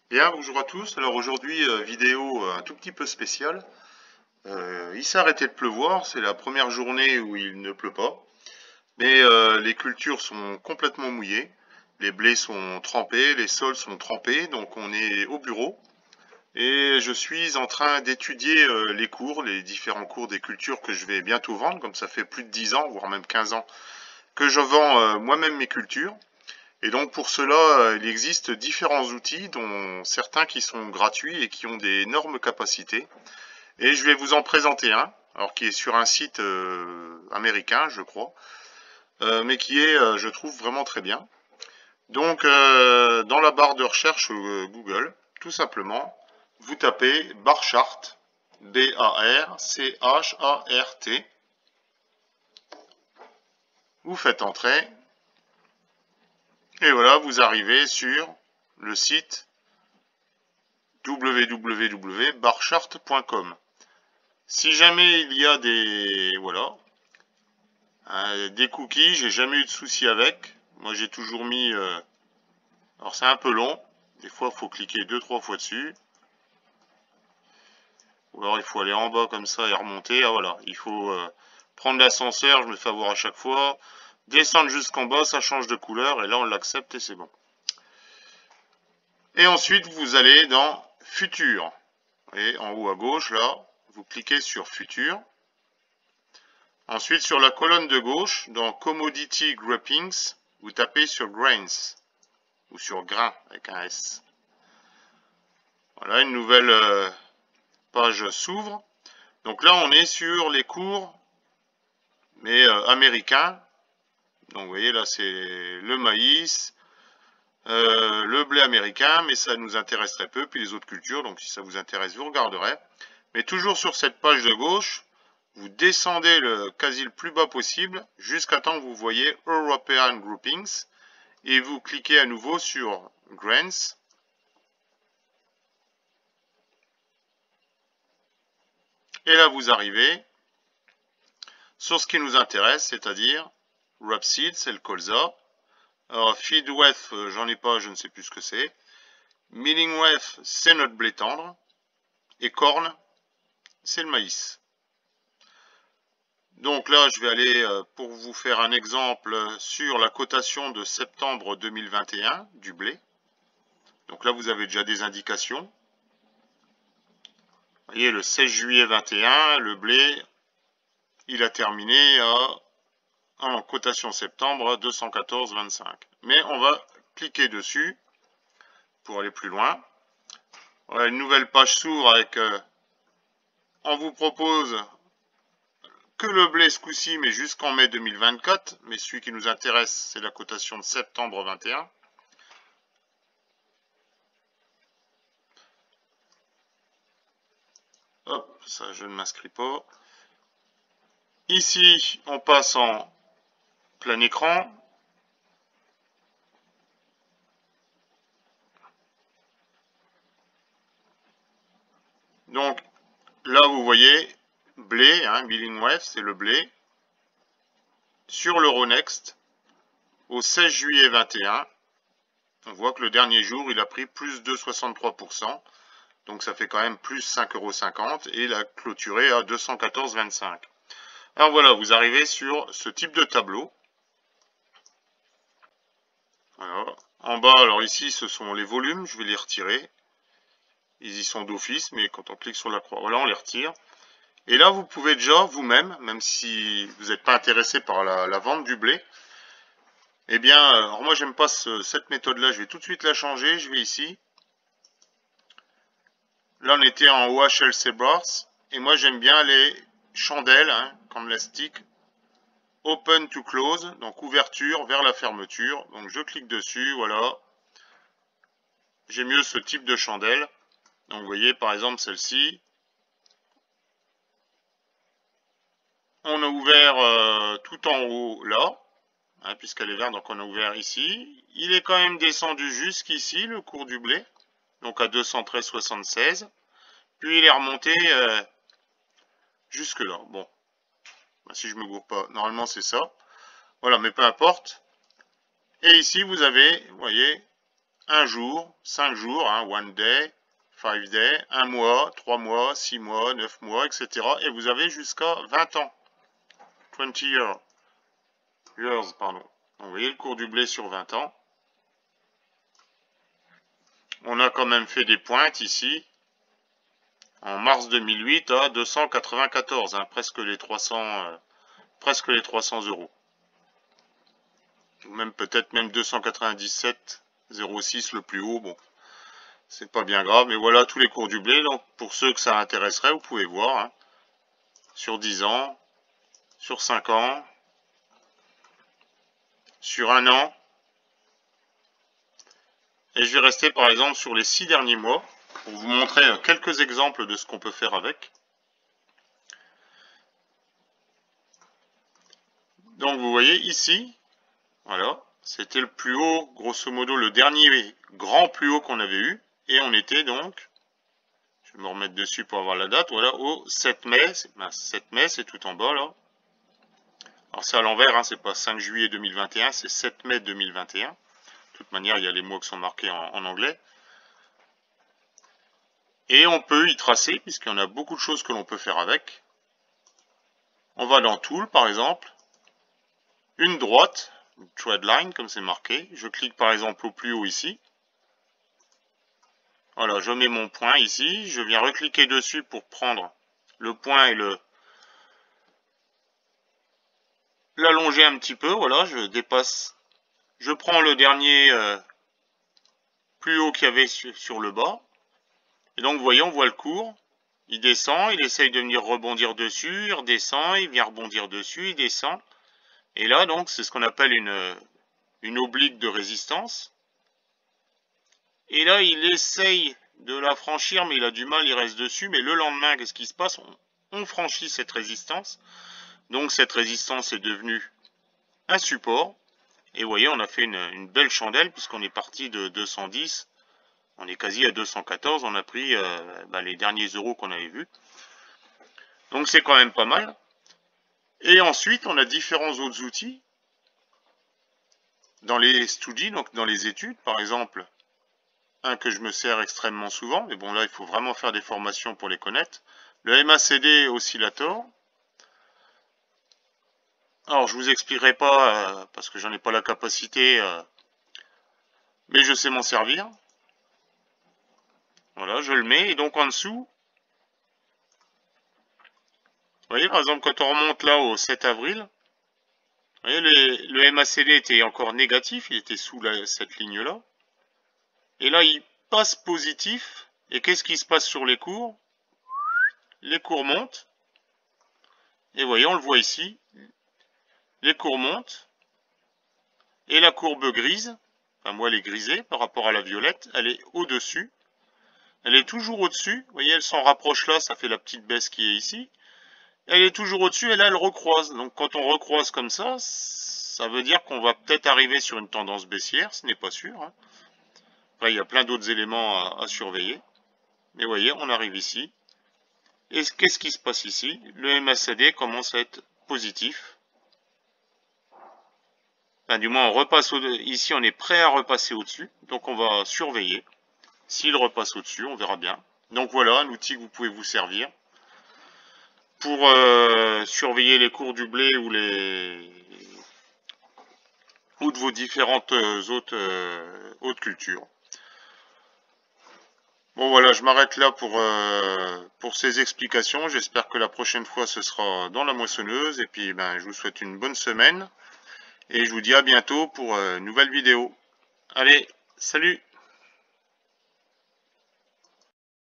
Bien, bonjour à tous. Alors aujourd'hui, vidéo un tout petit peu spéciale. Il s'est arrêté de pleuvoir, c'est la première journée où il ne pleut pas. Mais les cultures sont complètement mouillées. Les blés sont trempés, les sols sont trempés, donc on est au bureau. Et je suis en train d'étudier les cours, les différents cours des cultures que je vais bientôt vendre, comme ça fait plus de 10 ans, voire même 15 ans, que je vends moi-même mes cultures. Et donc pour cela, il existe différents outils, dont certains qui sont gratuits et qui ont des énormes capacités. Et je vais vous en présenter un, alors qui est sur un site américain, je crois, mais qui est, je trouve, vraiment très bien. Donc dans la barre de recherche Google, tout simplement, vous tapez Barchart, B-A-R-C-H-A-R-T, vous faites entrer, et voilà, vous arrivez sur le site www.barchart.com. Si jamais il y a des cookies, j'ai jamais eu de souci avec. Moi j'ai toujours mis alors c'est un peu long, des fois il faut cliquer 2-3 fois dessus. Ou alors il faut aller en bas comme ça et remonter. Ah voilà, il faut prendre l'ascenseur, je me fais avoir à chaque fois. Descendre jusqu'en bas, ça change de couleur et là on l'accepte et c'est bon. Et ensuite vous allez dans Futur. Et en haut à gauche là, vous cliquez sur Futur. Ensuite, sur la colonne de gauche, dans Commodity Groupings, vous tapez sur Grains, ou sur Grain, avec un S. Voilà, une nouvelle page s'ouvre. Donc là, on est sur les cours, mais américains. Donc vous voyez, là, c'est le maïs, le blé américain, mais ça nous intéresse très peu, puis les autres cultures, donc si ça vous intéresse, vous regarderez. Mais toujours sur cette page de gauche, vous descendez quasi le plus bas possible jusqu'à temps que vous voyez European Groupings et vous cliquez à nouveau sur Grains. Et là vous arrivez sur ce qui nous intéresse, c'est-à-dire Rapeseed, c'est le colza. Alors Feedweth, j'en ai pas, je ne sais plus ce que c'est. Millingweth, c'est notre blé tendre. Et Corn, c'est le maïs. Donc là, je vais aller, pour vous faire un exemple, sur la cotation de septembre 2021 du blé. Donc là, vous avez déjà des indications. Vous voyez, le 16 juillet 21, le blé, il a terminé en cotation septembre à 214,25. Mais on va cliquer dessus pour aller plus loin. Voilà, une nouvelle page s'ouvre avec, on vous propose que le blé ce coup-ci, mais jusqu'en mai 2024. Mais celui qui nous intéresse, c'est la cotation de septembre 21. Hop, ça je ne m'inscris pas. Ici, on passe en plein écran. Donc là, vous voyez, blé, Millingweth, c'est le blé. Sur l'Euronext, au 16 juillet 21, on voit que le dernier jour, il a pris plus de 63%. Donc ça fait quand même plus 5,50 € et il a clôturé à 214,25. Alors voilà, vous arrivez sur ce type de tableau. Alors, en bas, alors ici, ce sont les volumes, je vais les retirer. Ils y sont d'office, mais quand on clique sur la croix, voilà, on les retire. Et là, vous pouvez déjà, vous-même, même si vous n'êtes pas intéressé par la vente du blé, eh bien, alors moi, j'aime pas cette méthode-là, je vais tout de suite la changer, je vais ici. Là, on était en OHLC bars, et moi, j'aime bien les chandelles, comme la stick, open to close, donc ouverture vers la fermeture. Donc, je clique dessus, voilà. J'ai mieux ce type de chandelle. Donc, vous voyez, par exemple, celle-ci. On a ouvert tout en haut, là, puisqu'elle est verte, donc on a ouvert ici. Il est quand même descendu jusqu'ici, le cours du blé, donc à 213,76. Puis il est remonté jusque là. Bon, si je me gourre pas, normalement c'est ça. Voilà, mais peu importe. Et ici, vous avez, vous voyez, un jour, 5 jours, hein, one day, 5 days, 1 mois, 3 mois, 6 mois, 9 mois, etc. Et vous avez jusqu'à 20 ans. 20 years, pardon. Donc, vous voyez le cours du blé sur 20 ans. On a quand même fait des pointes ici. En mars 2008 à 294, hein, presque les 300 euros. Ou même peut-être même 297,06 le plus haut. Bon, c'est pas bien grave. Mais voilà tous les cours du blé. Donc pour ceux que ça intéresserait, vous pouvez voir. Hein, sur 10 ans, sur 5 ans, sur 1 an. Et je vais rester par exemple sur les 6 derniers mois pour vous montrer quelques exemples de ce qu'on peut faire avec. Donc vous voyez ici, voilà, c'était le plus haut, grosso modo le dernier grand plus haut qu'on avait eu. Et on était donc, je vais me remettre dessus pour avoir la date, voilà, au 7 mai, 7 mai c'est tout en bas là. Alors c'est à l'envers, hein, c'est pas 5 juillet 2021, c'est 7 mai 2021. De toute manière, il y a les mots qui sont marqués en anglais. Et on peut y tracer, puisqu'il y en a beaucoup de choses que l'on peut faire avec. On va dans Tool, par exemple. Une droite, une thread line, comme c'est marqué. Je clique par exemple au plus haut ici. Voilà, je mets mon point ici. Je viens recliquer dessus pour prendre le point et l'allonger un petit peu. Voilà, je dépasse. Je prends le dernier plus haut qu'il y avait sur le bas. Et donc, vous voyez, on voit le cours. Il descend, il essaye de venir rebondir dessus, il redescend, il vient rebondir dessus, il descend. Et là, donc, c'est ce qu'on appelle une oblique de résistance. Et là, il essaye de la franchir, mais il a du mal, il reste dessus. Mais le lendemain, qu'est-ce qui se passe? On franchit cette résistance. Donc, cette résistance est devenue un support. Et vous voyez, on a fait une belle chandelle, puisqu'on est parti de 210. On est quasi à 214. On a pris les derniers euros qu'on avait vus. Donc, c'est quand même pas mal. Et ensuite, on a différents autres outils. Dans les studies, donc dans les études, par exemple, un que je me sers extrêmement souvent, mais bon là il faut vraiment faire des formations pour les connaître, le MACD Oscillator. Alors je vous expliquerai pas parce que j'en ai pas la capacité, mais je sais m'en servir. Voilà, je le mets et donc en dessous, vous voyez par exemple quand on remonte là au 7 avril, vous voyez le MACD était encore négatif, il était sous cette ligne là, et là il passe positif, et qu'est-ce qui se passe sur les cours? Les cours montent, et vous voyez, on le voit ici, les cours montent, et la courbe grise, enfin moi elle est grisée par rapport à la violette, elle est au-dessus, elle est toujours au-dessus, vous voyez, elle s'en rapproche là, ça fait la petite baisse qui est ici, elle est toujours au-dessus, et là elle recroise, donc quand on recroise comme ça, ça veut dire qu'on va peut-être arriver sur une tendance baissière, ce n'est pas sûr, hein. Après il y a plein d'autres éléments à surveiller, mais vous voyez, on arrive ici, et qu'est-ce qui se passe ici? Le MACD commence à être positif. Enfin, du moins, on repasse ici, on est prêt à repasser au-dessus. Donc, on va surveiller. S'il repasse au-dessus, on verra bien. Donc, voilà un outil que vous pouvez vous servir pour surveiller les cours du blé ou de vos différentes autres cultures. Bon, voilà, je m'arrête là pour ces explications. J'espère que la prochaine fois, ce sera dans la moissonneuse. Et puis, je vous souhaite une bonne semaine. Et je vous dis à bientôt pour une nouvelle vidéo. Allez, salut!